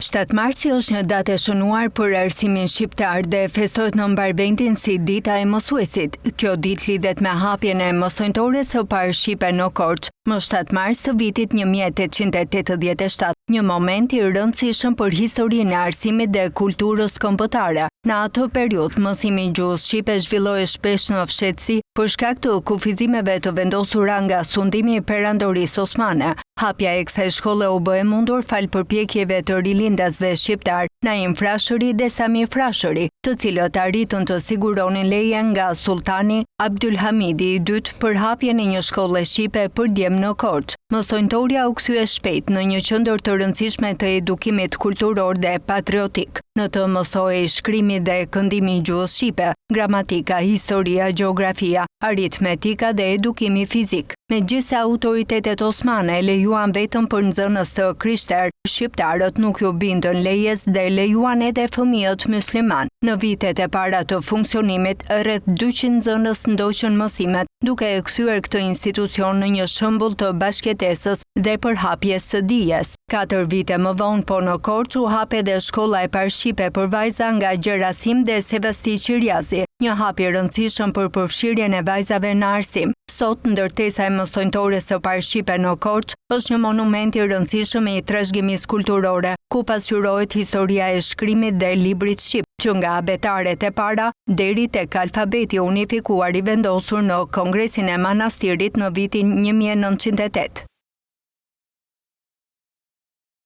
7 marsi është një datë e shënuar për arsimin shqiptar dhe festohet në mbarvendin si dita e mësuesit. Kjo ditë lidhet me hapjen e mësojntores së parë shqipe në Korçë, më 7 mars të vitit 1887, një moment i rëndësishëm për historinë e arsimit dhe kulturës kombëtare. Në atë periudhë, mësimi i gjuhës shqipe zhvillohej shpesh në fshehtësi për shkak të kufizimeve të vendosura nga sundimi i perandorisë osmane. Hapja e kësaj shkolle u bë e mundur fal përpjekjeve të rilindasve shqiptar, Naim Frashëri dhe Sami Frashëri, të cilët arritën të siguronin leje nga sultani Abdulhamidi II për hapjen e një shkolle shqipe për djem në Korçë. Mësojntoria u kthye shpejt në një qendër të rëndësishme të edukimit kulturor dhe patriotik. Në të mësohej shkrimi dhe këndimi i gjuhës shqipe, gramatika, historia, gjeografia, aritmetika dhe edukimi fizik. Megjithse autoritetet osmane lejuan vetëm për nxënës të krishterë, shqiptarët nuk ju bindën lejes dhe lejuan edhe fëmijët musliman. Në vitet e para të funksionimit, rreth 200 nxënës ndoqën mësimet, duke e kthyer këtë institucion në një shembull të bashkëtesës dhe përhapjes së dijes. 4 vite më vonë, po në Korçë u hap edhe shkolla e parë shqipe për vajza nga Gjerasim dhe Sevasti Qirjazi, një hap i rëndësishëm për përfshirjen e vajzave në arsim. Sot, ndërtesa e mësojntores së parë shqipe në Korçë është një monument i rëndësishëm i trashëgimisë kulturore, ku pasqyrohet historia e shkrimit dhe librit shqip, që nga abetaret e para deri tek alfabeti unifikuar i vendosur në Kongresin e Manastirit në vitin 1908.